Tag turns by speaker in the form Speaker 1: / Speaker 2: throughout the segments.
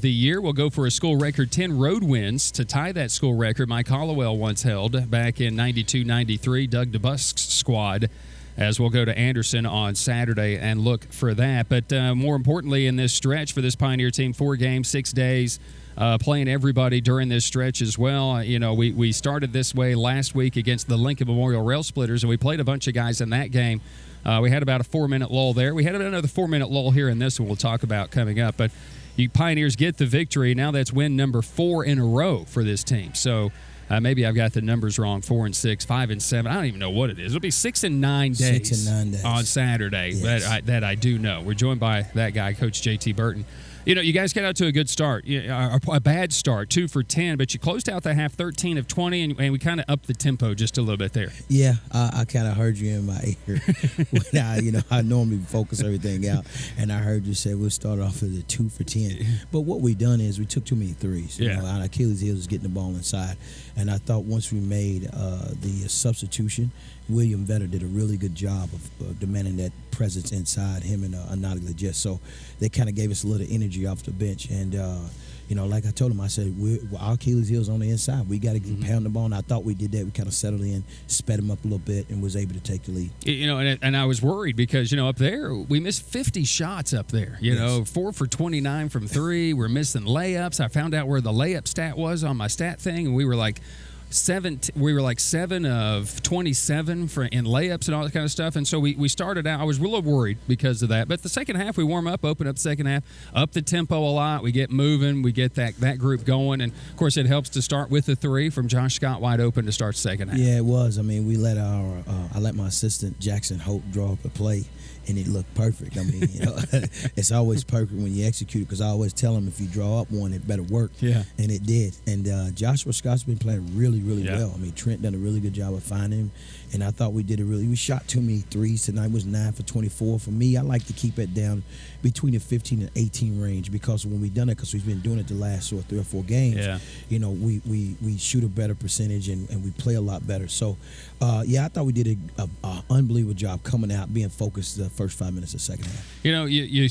Speaker 1: The year will go for a school record 10 road wins to tie that school record Mike Hollowell once held back in 92-93, Doug DeBusk's squad, as we'll go to Anderson on Saturday and look for that. But more importantly, in this stretch for this Pioneer team, 4 games, 6 days, playing everybody during this stretch as well. We started this way last week against the Lincoln Memorial Rail Splitters, and we played a bunch of guys in that game. We had about a 4-minute lull there. We had another 4-minute lull here in this one we'll talk about coming up. But you Pioneers get the victory. Now that's win number 4 in a row for this team. So maybe I've got the numbers wrong, 4 and 6, 5 and 7. I don't even know what it is. It'll be 6 and 9 days,
Speaker 2: 6 and 9 days
Speaker 1: on Saturday.
Speaker 2: Yes.
Speaker 1: That I do know. We're joined by that guy, Coach J.T. Burton. You guys got out to a good start, a bad start, 2 for 10, but you closed out the half 13 of 20, and we kind of upped the tempo just a little bit there.
Speaker 2: Yeah, I kind of heard you in my ear when I normally focus everything out, and I heard you say we'll start off with a 2 for 10. But what we done is we took too many threes. Our Achilles heel is getting the ball inside, and I thought once we made the substitution, William Vetter did a really good job of demanding that presence inside him and Anadali just. So they kind of gave us a little energy off the bench. And, like I told him, I said, our Achilles heel is on the inside. We got to pound the ball. And I thought we did that. We kind of settled in, sped him up a little bit, and was able to take the lead.
Speaker 1: And I was worried because, up there, we missed 50 shots up there. 4 for 29 from 3. We're missing layups. I found out where the layup stat was on my stat thing, and we were like 7 of 27 in layups and all that kind of stuff. And so we started out, I was a little worried because of that. But the second half, we warm up, open up the second half, up the tempo a lot. We get moving. We get that group going. And, of course, it helps to start with the 3 from Josh Scott wide open to start the second half.
Speaker 2: Yeah, it was. I mean, we let I let my assistant, Jackson Hope, draw up a play. And it looked perfect. I mean, it's always perfect when you execute it, because I always tell them if you draw up one, it better work.
Speaker 1: Yeah.
Speaker 2: And it did. And Joshua Scott's been playing really, really well. I mean, Trent done a really good job of finding him. And I thought we shot too many threes tonight. It was 9 for 24. For me, I like to keep it down between the 15 and 18 range, because when we've done it, because we've been doing it the last 3 or 4 games, we shoot a better percentage and we play a lot better. So, I thought we did an unbelievable job coming out, being focused the first 5 minutes of the second half.
Speaker 1: You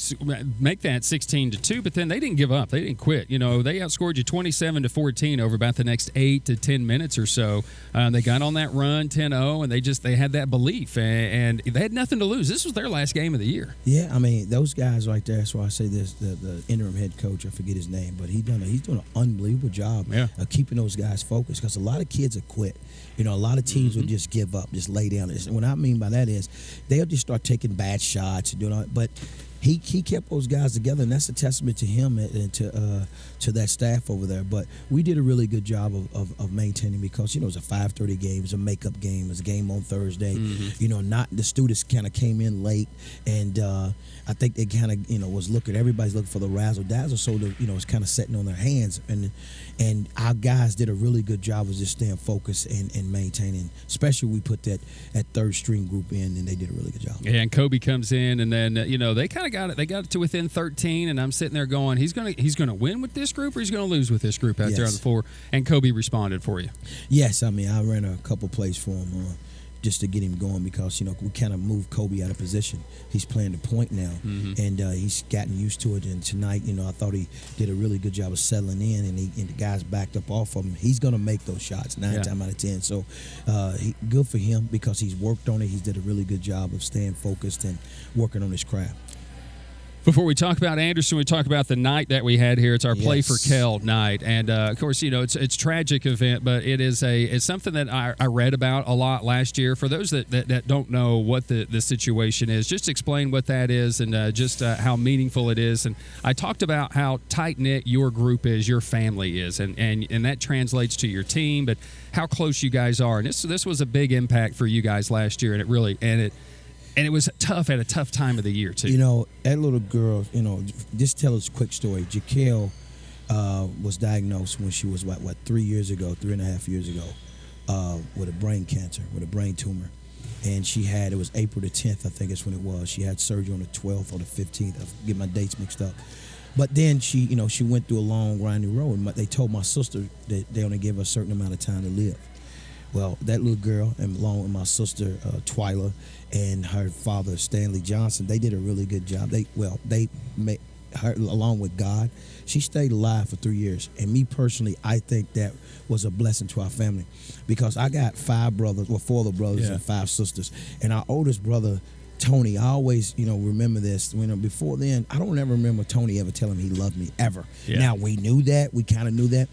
Speaker 1: make that 16-2, but then they didn't give up. They didn't quit. They outscored you 27-14 over about the next 8 to 10 minutes or so. They got on that run 10-0, and they had that belief, and they had nothing to lose. This was their last game of the year. Yeah,
Speaker 2: I mean, those guys right there, that's why I say this, the interim head coach, I forget his name, but he's doing an unbelievable job of keeping those guys focused, because a lot of kids have quit. A lot of teams will just give up, just lay down. And what I mean by that is they'll just start taking bad shots and doing all that. But he kept those guys together, and that's a testament to him and to that staff over there. But we did a really good job of maintaining, because it was a 5:30 game, it was a makeup game, it was a game on Thursday. Not the students kind of came in late, and I think they kind of everybody's looking for the razzle dazzle, so it's kind of setting on their hands, and our guys did a really good job of just staying focused and maintaining. Especially we put that third string group in, and they did a really good job.
Speaker 1: Yeah, and Kobe comes in, and then they kind of got it. They got it to within 13, and I'm sitting there going, he's gonna win with this group, or he's gonna lose with this group out there on the floor. And Kobe responded for you.
Speaker 2: Yes, I mean, I ran a couple plays for him just to get him going, because we kind of moved Kobe out of position. He's playing the point now, and he's gotten used to it. And tonight, I thought he did a really good job of settling in, and the guys backed up off of him. He's gonna make those shots 9 times out of 10. So good for him, because he's worked on it. He's did a really good job of staying focused and working on his craft.
Speaker 1: Before we talk about Anderson, we talk about the night that we had here. It's our Play for Kell night, and of course, it's a tragic event, but it's something that I read about a lot last year. For those that don't know what the situation is, just explain what that is, and just how meaningful it is. And I talked about how tight knit your group is, your family is, and that translates to your team, but how close you guys are. And this was a big impact for you guys last year, and it was tough at a tough time of the year, too.
Speaker 2: That little girl, just tell us a quick story. Jaquel was diagnosed when she was, 3.5 years ago, with a brain cancer, with a brain tumor. And it was April the 10th, I think is when it was. She had surgery on the 12th or the 15th. I get my dates mixed up. But then she went through a long, grinding road. And they told my sister that they only gave her a certain amount of time to live. Well, that little girl, and along with my sister, Twyla, and her father, Stanley Johnson, they did a really good job. They her, along with God, she stayed alive for 3 years. And me personally, I think that was a blessing to our family, because I got 5 brothers, well, 4 other brothers and 5 sisters. And our oldest brother, Tony, I always, remember this. Before then, I don't ever remember Tony ever telling me he loved me, ever. Yeah. Now, we knew that. We kind of knew that.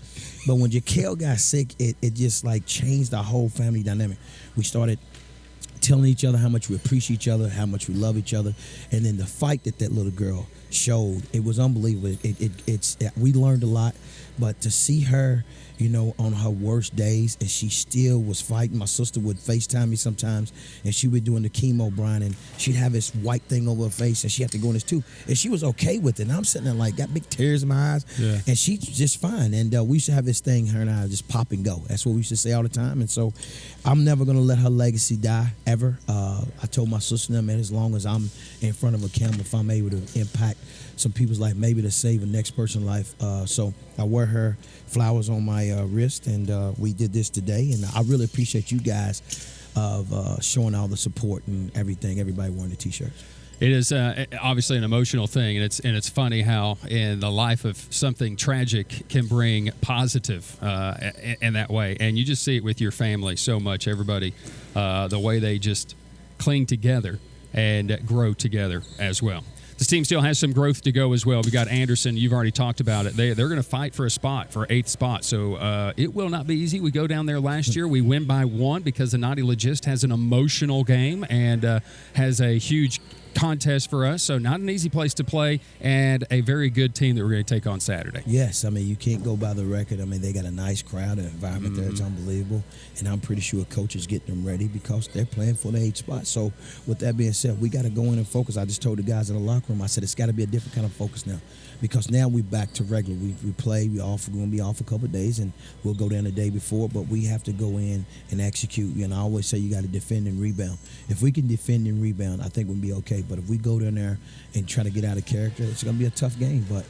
Speaker 2: But when Jaquel got sick, it just, changed our whole family dynamic. We started telling each other how much we appreciate each other, how much we love each other. And then the fight that little girl showed, it was unbelievable. We learned a lot. But to see her, on her worst days, and she still was fighting. My sister would FaceTime me sometimes, and she would doing the chemo, Brian, and she'd have this white thing over her face, and she had to go in this too. And she was okay with it. And I'm sitting there got big tears in my eyes, and she's just fine. And we used to have this thing, her and I, just pop and go. That's what we used to say all the time. And so I'm never going to let her legacy die, ever. I told my sister, man, as long as I'm in front of a camera, if I'm able to impact some people's life, maybe to save a next person's life. So I wear her flowers on my wrist, and we did this today. And I really appreciate you guys of showing all the support and everything. Everybody wearing the T-shirts.
Speaker 1: It is obviously an emotional thing, and it's funny how in the life of something tragic can bring positive in that way. And you just see it with your family so much. Everybody, the way they just cling together and grow together as well. This team still has some growth to go as well. We got Anderson. You've already talked about it. They're going to fight for a spot, for 8th spot. So it will not be easy. We go down there last year. We win by 1 because the Naughty Logist has an emotional game and has a huge contest for us. So not an easy place to play, and a very good team that we're going to take on Saturday.
Speaker 2: Yes, you can't go by the record. They got a nice crowd, an environment there. It's unbelievable. And I'm pretty sure coaches get them ready because they're playing for the 8th spot. So with that being said, we got to go in and focus. I just told the guys in the locker room, I said, it's got to be a different kind of focus now, because now we're back to regular. We play. We're going to be off a couple of days, and we'll go down the day before, but we have to go in and execute. I always say you got to defend and rebound. If we can defend and rebound, I think we'll be okay. But if we go down there and try to get out of character, it's going to be a tough game. But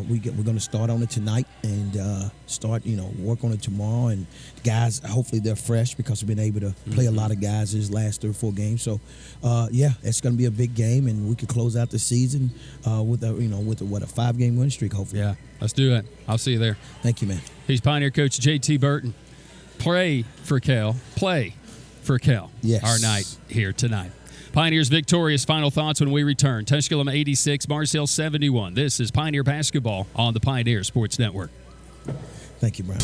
Speaker 2: we're going to start on it tonight and start, work on it tomorrow. And guys, hopefully they're fresh, because we've been able to play a lot of guys these last 3 or 4 games. So, it's going to be a big game, and we could close out the season with a 5-game win streak, hopefully.
Speaker 1: Yeah, let's do it. I'll see you there.
Speaker 2: Thank you, man.
Speaker 1: He's Pioneer coach JT Burton. Play for Cal.
Speaker 2: Yes.
Speaker 1: Our night here tonight. Pioneers victorious. Final thoughts when we return. Tusculum 86, Mars Hill 71. This is Pioneer Basketball on the Pioneer Sports Network.
Speaker 2: Thank you, Brian.